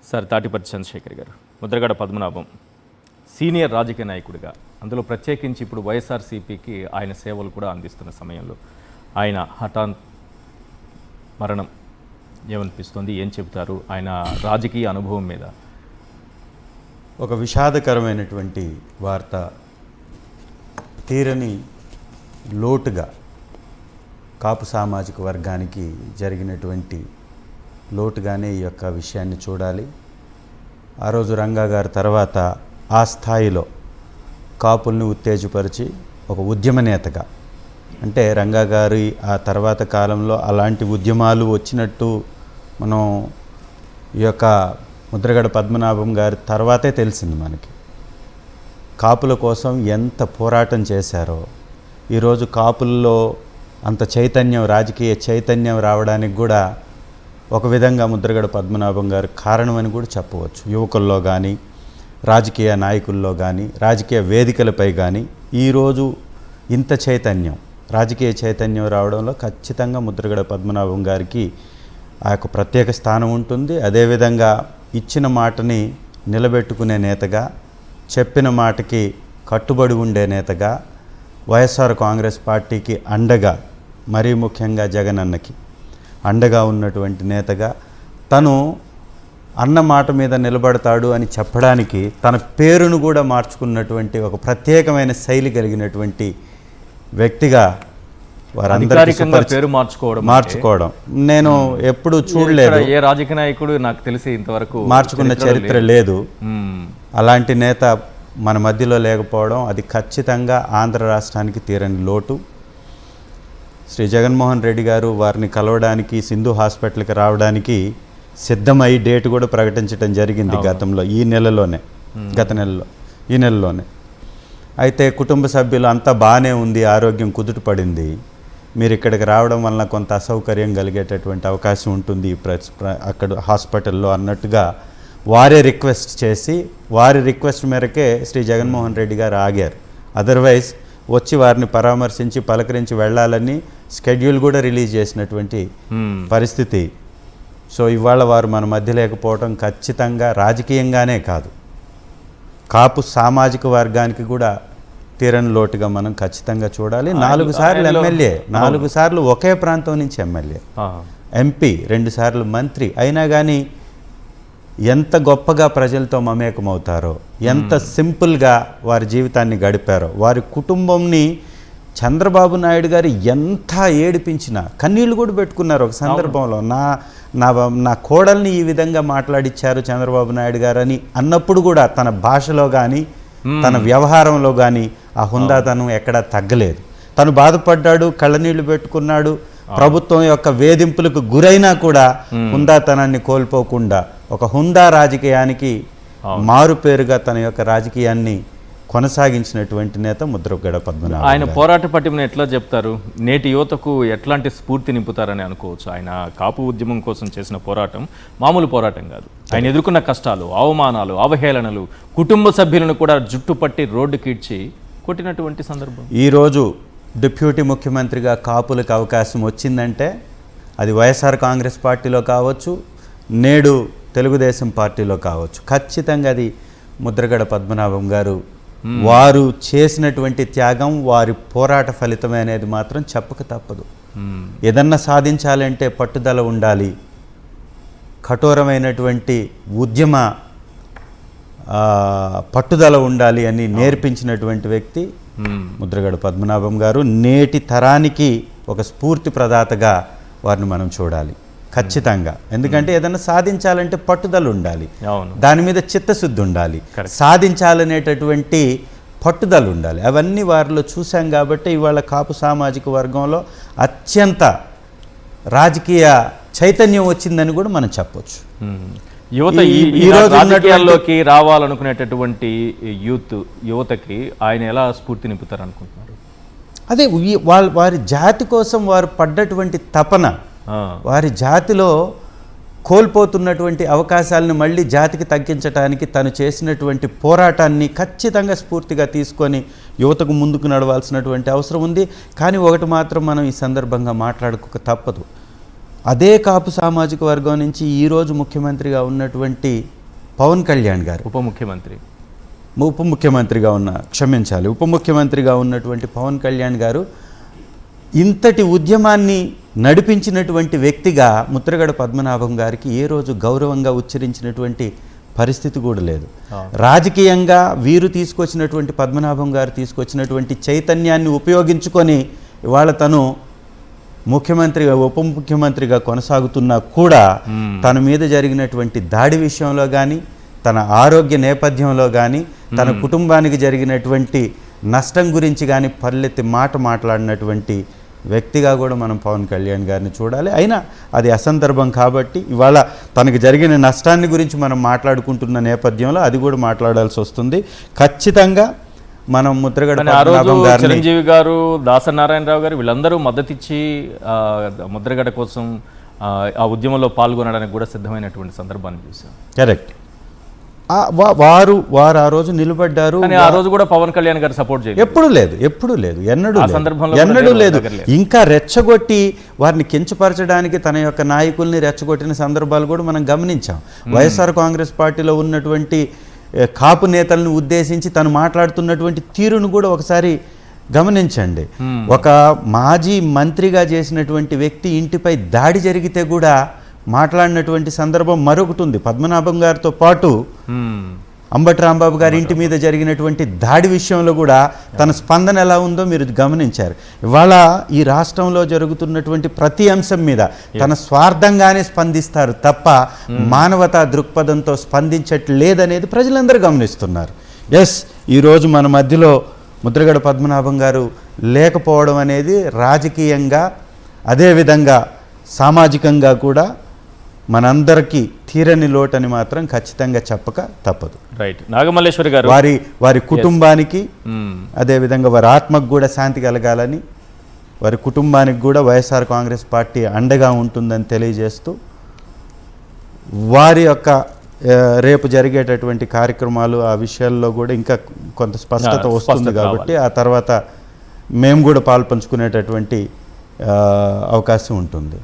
Sir Tatiparthi Chandrasekhar గారు, Mudragada Padmanabham senior రాజకీయ నాయకుడిగా, అందులో ప్రత్యేకించి ఇప్పుడు వైఎస్ఆర్సీపీకి ఆయన సేవలు కూడా అందిస్తున్న సమయంలో ఆయన హఠాత్ మరణం ఏమనిపిస్తుంది, ఏం చెబుతారు ఆయన రాజకీయ అనుభవం మీద? ఒక విషాదకరమైనటువంటి వార్త, తీరని లోటుగా కాపు సామాజిక వర్గానికి జరిగినటువంటి లోటుగానే ఈ యొక్క విషయాన్ని చూడాలి. ఆ రోజు రంగా గారి తర్వాత ఆ స్థాయిలో కాపుల్ని ఉత్తేజపరిచి ఒక ఉద్యమ నేతగా, అంటే రంగా గారి ఆ తర్వాత కాలంలో అలాంటి ఉద్యమాలు వచ్చినట్టు మనం ఈ యొక్క ముద్రగడ పద్మనాభం గారి తర్వాతే తెలిసింది మనకి. కాపుల కోసం ఎంత పోరాటం చేశారో, ఈరోజు కాపుల్లో అంత చైతన్యం, రాజకీయ చైతన్యం రావడానికి కూడా ఒక విధంగా ముద్రగడ పద్మనాభం గారు కారణమని కూడా చెప్పవచ్చు. యువకుల్లో కానీ, రాజకీయ నాయకుల్లో కానీ, రాజకీయ వేదికలపై కానీ ఈరోజు ఇంత చైతన్యం, రాజకీయ చైతన్యం రావడంలో ఖచ్చితంగా ముద్రగడ పద్మనాభం గారికి ఆ యొక్క ప్రత్యేక స్థానం ఉంటుంది. అదేవిధంగా ఇచ్చిన మాటని నిలబెట్టుకునే నేతగా, చెప్పిన మాటకి కట్టుబడి ఉండే నేతగా, వైఎస్ఆర్ కాంగ్రెస్ పార్టీకి అండగా, మరీ ముఖ్యంగా జగనన్నకి అండగా ఉన్నటువంటి నేతగా, తను అన్న మాట మీద నిలబడతాడు అని చెప్పడానికి తన పేరును కూడా మార్చుకున్నటువంటి ఒక ప్రత్యేకమైన శైలి కలిగినటువంటి వ్యక్తిగా పేరు మార్చుకోవడం నేను ఎప్పుడు చూడలేదు. ఏ రాజకీయ నాయకుడు నాకు తెలిసి ఇంతవరకు మార్చుకున్న చరిత్ర లేదు. అలాంటి నేత మన మధ్యలో లేకపోవడం అది ఖచ్చితంగా ఆంధ్ర రాష్ట్రానికి తీరని లోటు. శ్రీ జగన్మోహన్ రెడ్డి గారు వారిని కలవడానికి సింధు హాస్పిటల్కి రావడానికి సిద్ధమై డేట్ కూడా ప్రకటించడం జరిగింది గతంలో, ఈ నెలలోనే. అయితే కుటుంబ సభ్యులు అంతా బాగానే ఉంది, ఆరోగ్యం కుదుట పడింది, మీరు ఇక్కడికి రావడం వలన కొంత అసౌకర్యం కలిగేటటువంటి అవకాశం ఉంటుంది అక్కడ హాస్పిటల్లో అన్నట్టుగా వారే రిక్వెస్ట్ చేసి, వారి రిక్వెస్ట్ మేరకే శ్రీ జగన్మోహన్ రెడ్డి గారు ఆగారు. అదర్వైజ్ వచ్చి వారిని పరామర్శించి పలకరించి వెళ్ళాలని స్కెడ్యూల్ కూడా రిలీజ్ చేసినటువంటి పరిస్థితి. సో ఇవాళ వారు మన మధ్య లేకపోవడం ఖచ్చితంగా రాజకీయంగానే కాదు, కాపు సామాజిక వర్గానికి కూడా తీరని లోటుగా మనం ఖచ్చితంగా చూడాలి. 4 సార్లు ఎమ్మెల్యే, 4 సార్లు ఒకే ప్రాంతం నుంచి ఎమ్మెల్యే, ఎంపీ, 2 సార్లు మంత్రి అయినా కానీ ఎంత గొప్పగా ప్రజలతో మమేకమవుతారో, ఎంత సింపుల్గా వారి జీవితాన్ని గడిపారో, వారి కుటుంబంని చంద్రబాబు నాయుడు గారు ఎంత ఏడిపించినా కన్నీళ్ళు కూడా పెట్టుకున్నారు. ఒక సందర్భంలో నా కోడల్ని ఈ విధంగా మాట్లాడిచ్చారు చంద్రబాబు నాయుడు గారు అని అన్నప్పుడు కూడా తన భాషలో కానీ, తన వ్యవహారంలో కానీ ఆ హుందాతనం ఎక్కడా తగ్గలేదు. తను బాధపడ్డాడు, కళ్ళనీళ్లు పెట్టుకున్నాడు. ప్రభుత్వం యొక్క వేధింపులకు గురైనా కూడా హుందాతనాన్ని కోల్పోకుండా ఒక హుందా రాజకీయానికి మారుపేరుగా తన యొక్క రాజకీయాన్ని కొనసాగించినటువంటి నేత ముద్రగడ పద్మనాభం. ఆయన పోరాట పటిమను ఎట్లా చెప్తారు? నేటి యువతకు ఎట్లాంటి స్ఫూర్తి నింపుతారని అనుకోవచ్చు? ఆయన కాపు ఉద్యమం కోసం చేసిన పోరాటం మామూలు పోరాటం కాదు. ఆయన ఎదుర్కొన్న కష్టాలు, అవమానాలు, అవహేళనలు, కుటుంబ సభ్యులను కూడా జుట్టుపట్టి రోడ్డుకిడ్చి కొట్టినటువంటి సందర్భం. ఈరోజు డిప్యూటీ ముఖ్యమంత్రిగా కాపులకు అవకాశం వచ్చిందంటే అది వైఎస్ఆర్ కాంగ్రెస్ పార్టీలో కావచ్చు, నేడు తెలుగుదేశం పార్టీలో కావచ్చు, ఖచ్చితంగా అది ముద్రగడ పద్మనాభం గారు వారు చేసినటువంటి త్యాగం, వారి పోరాట ఫలితమే అనేది మాత్రం చెప్పక తప్పదు. ఏదన్నా సాధించాలంటే పట్టుదల ఉండాలి, కఠోరమైనటువంటి ఉద్యమ పట్టుదల ఉండాలి అని నేర్పించినటువంటి వ్యక్తి ముద్రగడ పద్మనాభం గారు. నేటి తరానికి ఒక స్ఫూర్తి ప్రదాతగా వారిని మనం చూడాలి ఖచ్చితంగా. ఎందుకంటే ఏదైనా సాధించాలంటే పట్టుదల ఉండాలి, దాని మీద చిత్తశుద్ధి ఉండాలి, సాధించాలనేటటువంటి పట్టుదల ఉండాలి. అవన్నీ వారిలో చూసాం కాబట్టి ఇవాళ కాపు సామాజిక వర్గంలో అత్యంత రాజకీయ చైతన్యం వచ్చిందని కూడా మనం చెప్పొచ్చు. యువత ఈ రాజకీయాల్లోకి రావాలనుకునేటటువంటి యువతకి ఆయన ఎలా స్ఫూర్తి నింపుతారు అనుకుంటున్నారు? అదే వారి జాతి కోసం వారు పడ్డటువంటి తపన, వారి జాతిలో కోల్పోతున్నటువంటి అవకాశాలను మళ్ళీ జాతికి తగ్గించడానికి తను చేసినటువంటి పోరాటాన్ని ఖచ్చితంగా స్ఫూర్తిగా తీసుకొని యువతకు ముందుకు నడవాల్సినటువంటి అవసరం ఉంది. కానీ ఒకటి మాత్రం మనం ఈ సందర్భంగా మాట్లాడుకోక తప్పదు, అదే కాపు సామాజిక వర్గం నుంచి ఈరోజు ముఖ్యమంత్రిగా ఉన్నటువంటి పవన్ కళ్యాణ్ గారు, ఉప ముఖ్యమంత్రిగా ఉప ముఖ్యమంత్రిగా ఉన్నటువంటి పవన్ కళ్యాణ్ గారు ఇంతటి ఉద్యమాన్ని నడిపించినటువంటి వ్యక్తిగా ముద్రగడ పద్మనాభం గారికి ఏ రోజు గౌరవంగా ఉచ్చరించినటువంటి పరిస్థితి కూడా లేదు. రాజకీయంగా వీరు తీసుకొచ్చినటువంటి పద్మనాభం గారు తీసుకొచ్చినటువంటి చైతన్యాన్ని ఉపయోగించుకొని ఇవాళ తను ముఖ్యమంత్రిగా ఉప ముఖ్యమంత్రిగా కొనసాగుతున్నా కూడా తన మీద జరిగినటువంటి దాడి విషయంలో కానీ, తన ఆరోగ్య నేపథ్యంలో కానీ, తన కుటుంబానికి జరిగినటువంటి నష్టం గురించి కానీ పల్లెత్తి మాట్లాడినటువంటి వ్యక్తిగా కూడా మనం పవన్ కళ్యాణ్ గారిని చూడాలి. అయినా అది అసందర్భం కాబట్టి ఇవాళ తనకు జరిగిన నష్టాన్ని గురించి మనం మాట్లాడుకుంటున్న నేపథ్యంలో అది కూడా మాట్లాడాల్సి వస్తుంది. ఖచ్చితంగా మనం ముద్రగడ పద్మనాభం గారిని, చిరంజీవి గారు, దాసనారాయణరావు గారు వీళ్ళందరూ మద్దతిచ్చి ముద్రగడ కోసం ఆ ఉద్యమంలో పాల్గొనడానికి కూడా సిద్ధమైనటువంటి సందర్భాన్ని చూసాం. కరెక్ట్. వారు ఆ రోజు నిలబడ్డారు. ఆ రోజు కూడా పవన్ కళ్యాణ్ గారు సపోర్ట్ చేయలేదు. ఎప్పుడు లేదు ఎన్నడూ లేదు. ఇంకా రెచ్చగొట్టి వారిని కించపరచడానికి తన యొక్క నాయకుల్ని రెచ్చగొట్టిన సందర్భాలు కూడా మనం గమనించాం. వైఎస్ఆర్ కాంగ్రెస్ పార్టీలో ఉన్నటువంటి కాపు నేతలను ఉద్దేశించి తను మాట్లాడుతున్నటువంటి తీరును కూడా ఒకసారి గమనించండి. ఒక మాజీ మంత్రిగా చేసినటువంటి వ్యక్తి ఇంటిపై దాడి జరిగితే కూడా మాట్లాడినటువంటి సందర్భం మరొకటి ఉంది. పద్మనాభం గారితో పాటు అంబటి రాంబాబు గారి ఇంటి మీద జరిగినటువంటి దాడి విషయంలో కూడా తన స్పందన ఎలా ఉందో మీరు గమనించారు. ఇవాళ ఈ రాష్ట్రంలో జరుగుతున్నటువంటి ప్రతి అంశం మీద తన స్వార్థంగానే స్పందిస్తారు తప్ప మానవతా దృక్పథంతో స్పందించట్లేదనేది ప్రజలందరూ గమనిస్తున్నారు. ఈరోజు మన మధ్యలో ముద్రగడ పద్మనాభం గారు లేకపోవడం అనేది రాజకీయంగా అదేవిధంగా సామాజికంగా కూడా మనందరికీ తీరని లోటని మాత్రం ఖచ్చితంగా చెప్పక తప్పదు. రైట్. నాగమల్లేశ్వరి గారు, వారి కుటుంబానికి అదేవిధంగా వారి ఆత్మకు కూడా శాంతి కలగాలని, వారి కుటుంబానికి కూడా వైఎస్ఆర్ కాంగ్రెస్ పార్టీ అండగా ఉంటుందని తెలియజేస్తూ, వారి యొక్క రేపు జరిగేటటువంటి కార్యక్రమాలు ఆ విషయాల్లో కూడా ఇంకా కొంత స్పష్టత వస్తుంది కాబట్టి ఆ తర్వాత మేము కూడా పాల్పంచుకునేటటువంటి అవకాశం ఉంటుంది.